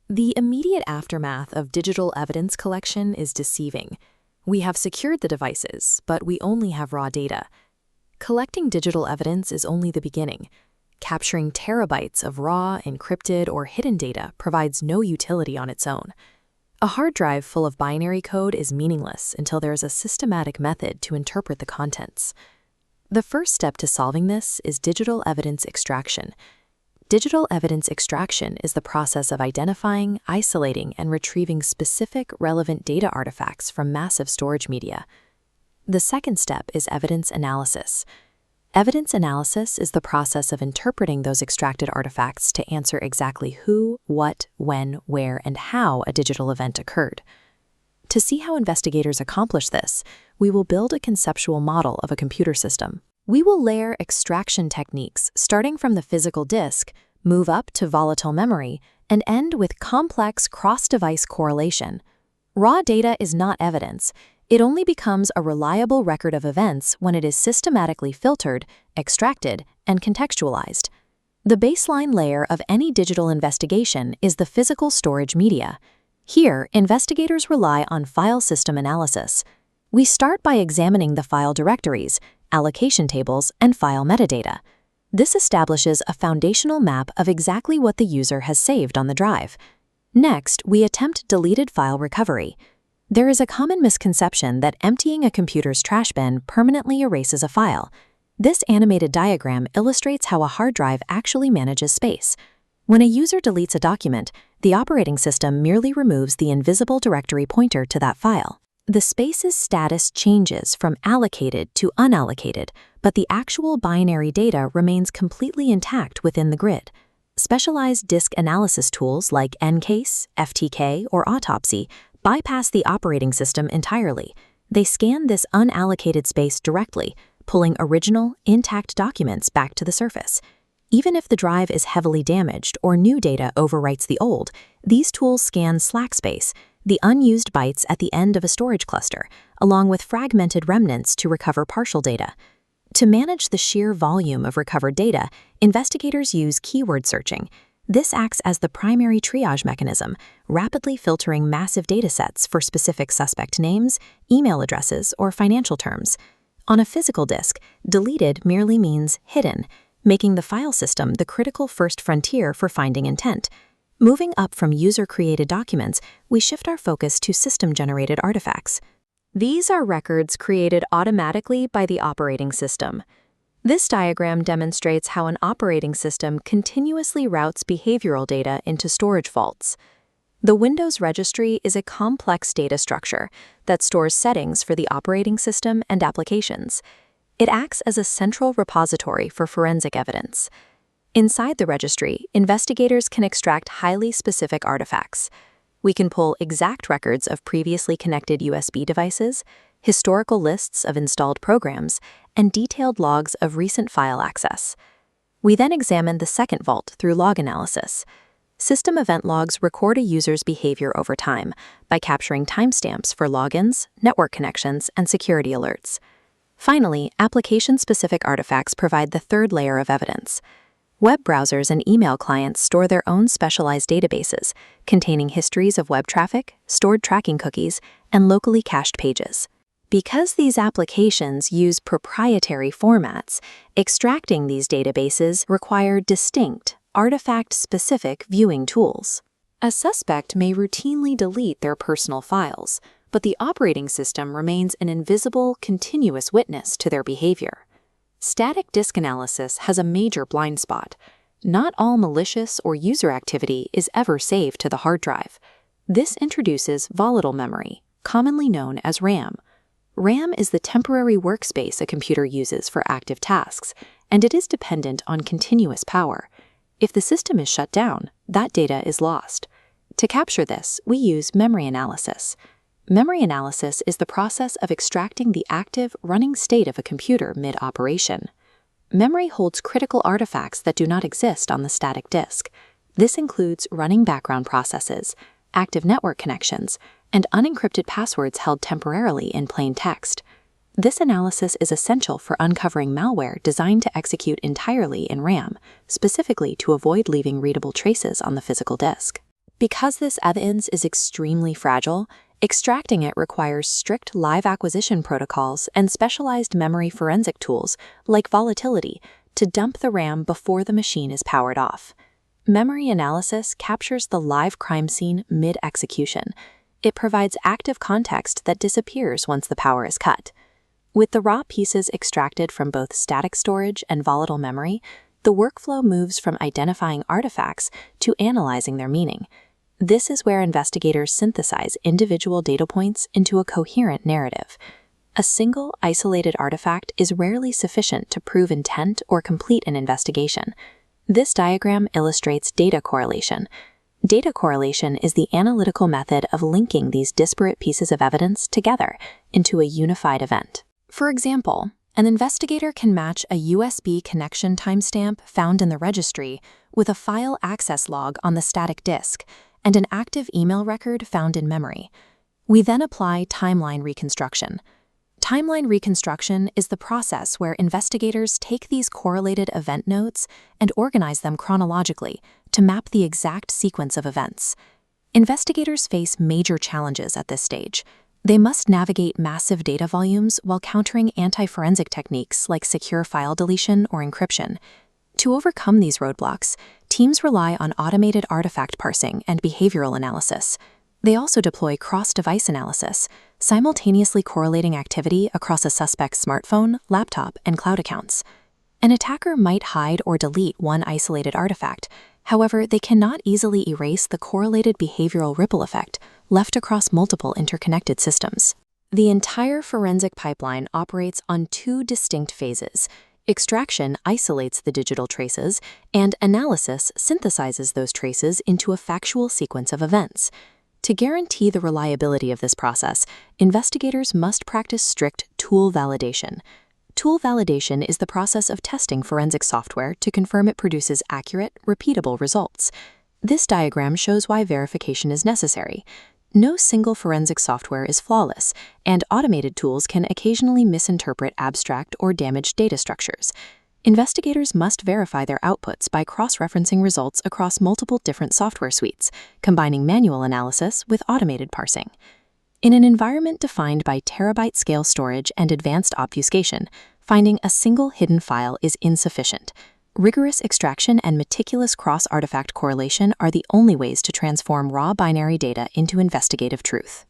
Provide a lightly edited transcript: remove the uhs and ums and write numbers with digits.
The immediate aftermath of digital evidence collection is deceiving. We have secured the devices, but we only have raw data. Collecting digital evidence is only the beginning. Capturing terabytes of raw, encrypted, or hidden data provides no utility on its own. A hard drive full of binary code is meaningless until there is a systematic method to interpret the contents. The first step to solving this is digital evidence extraction. Digital evidence extraction is the process of identifying, isolating, and retrieving specific, relevant data artifacts from massive storage media. The second step is evidence analysis. Evidence analysis is the process of interpreting those extracted artifacts to answer exactly who, what, when, where, and how a digital event occurred. To see how investigators accomplish this, we will build a conceptual model of a computer system. We will layer extraction techniques starting from the physical disk, move up to volatile memory, and end with complex cross-device correlation. Raw data is not evidence. It only becomes a reliable record of events when it is systematically filtered, extracted, and contextualized. The baseline layer of any digital investigation is the physical storage media. Here, investigators rely on file system analysis. We start by examining the file directories, allocation tables, and file metadata. This establishes a foundational map of exactly what the user has saved on the drive. Next, we attempt deleted file recovery. There is a common misconception that emptying a computer's trash bin permanently erases a file. This animated diagram illustrates how a hard drive actually manages space. When a user deletes a document, the operating system merely removes the invisible directory pointer to that file. The space's status changes from allocated to unallocated, but the actual binary data remains completely intact within the grid. Specialized disk analysis tools like EnCase, FTK, or Autopsy bypass the operating system entirely. They scan this unallocated space directly, pulling original, intact documents back to the surface. Even if the drive is heavily damaged or new data overwrites the old, these tools scan slack space, the unused bytes at the end of a storage cluster, along with fragmented remnants to recover partial data. To manage the sheer volume of recovered data, investigators use keyword searching. This acts as the primary triage mechanism, rapidly filtering massive datasets for specific suspect names, email addresses, or financial terms. On a physical disk, deleted merely means hidden, making the file system the critical first frontier for finding intent. Moving up from user-created documents, we shift our focus to system-generated artifacts. These are records created automatically by the operating system. This diagram demonstrates how an operating system continuously routes behavioral data into storage vaults. The Windows registry is a complex data structure that stores settings for the operating system and applications. It acts as a central repository for forensic evidence. Inside the registry, investigators can extract highly specific artifacts. We can pull exact records of previously connected USB devices, historical lists of installed programs, and detailed logs of recent file access. We then examine the second vault through log analysis. System event logs record a user's behavior over time by capturing timestamps for logins, network connections, and security alerts. Finally, application-specific artifacts provide the third layer of evidence. Web browsers and email clients store their own specialized databases containing histories of web traffic, stored tracking cookies, and locally cached pages. Because these applications use proprietary formats, extracting these databases require distinct, artifact-specific viewing tools. A suspect may routinely delete their personal files, but the operating system remains an invisible, continuous witness to their behavior. Static disk analysis has a major blind spot. Not all malicious or user activity is ever saved to the hard drive. This introduces volatile memory, commonly known as RAM. RAM is the temporary workspace a computer uses for active tasks, and it is dependent on continuous power. If the system is shut down, that data is lost. To capture this, we use memory analysis. Memory analysis is the process of extracting the active, running state of a computer mid-operation. Memory holds critical artifacts that do not exist on the static disk. This includes running background processes, active network connections, and unencrypted passwords held temporarily in plain text. This analysis is essential for uncovering malware designed to execute entirely in RAM, specifically to avoid leaving readable traces on the physical disk. Because this evidence is extremely fragile, extracting it requires strict live acquisition protocols and specialized memory forensic tools like volatility to dump the RAM before the machine is powered off. Memory analysis captures the live crime scene mid-execution. It provides active context that disappears once the power is cut. With the raw pieces extracted from both static storage and volatile memory, the workflow moves from identifying artifacts to analyzing their meaning. This is where investigators synthesize individual data points into a coherent narrative. A single, isolated artifact is rarely sufficient to prove intent or complete an investigation. This diagram illustrates data correlation. Data correlation is the analytical method of linking these disparate pieces of evidence together into a unified event. For example, an investigator can match a USB connection timestamp found in the registry with a file access log on the static disk and an active email record found in memory. We then apply timeline reconstruction. Timeline reconstruction is the process where investigators take these correlated event notes and organize them chronologically to map the exact sequence of events. Investigators face major challenges at this stage. They must navigate massive data volumes while countering anti-forensic techniques like secure file deletion or encryption. To overcome these roadblocks, teams rely on automated artifact parsing and behavioral analysis. They also deploy cross-device analysis, simultaneously correlating activity across a suspect's smartphone, laptop, and cloud accounts. An attacker might hide or delete one isolated artifact. However, they cannot easily erase the correlated behavioral ripple effect left across multiple interconnected systems. The entire forensic pipeline operates on two distinct phases. Extraction isolates the digital traces, and analysis synthesizes those traces into a factual sequence of events. To guarantee the reliability of this process, investigators must practice strict tool validation. Tool validation is the process of testing forensic software to confirm it produces accurate, repeatable results. This diagram shows why verification is necessary. No single forensic software is flawless, and automated tools can occasionally misinterpret abstract or damaged data structures. Investigators must verify their outputs by cross-referencing results across multiple different software suites, combining manual analysis with automated parsing. In an environment defined by terabyte-scale storage and advanced obfuscation, finding a single hidden file is insufficient. Rigorous extraction and meticulous cross-artifact correlation are the only ways to transform raw binary data into investigative truth.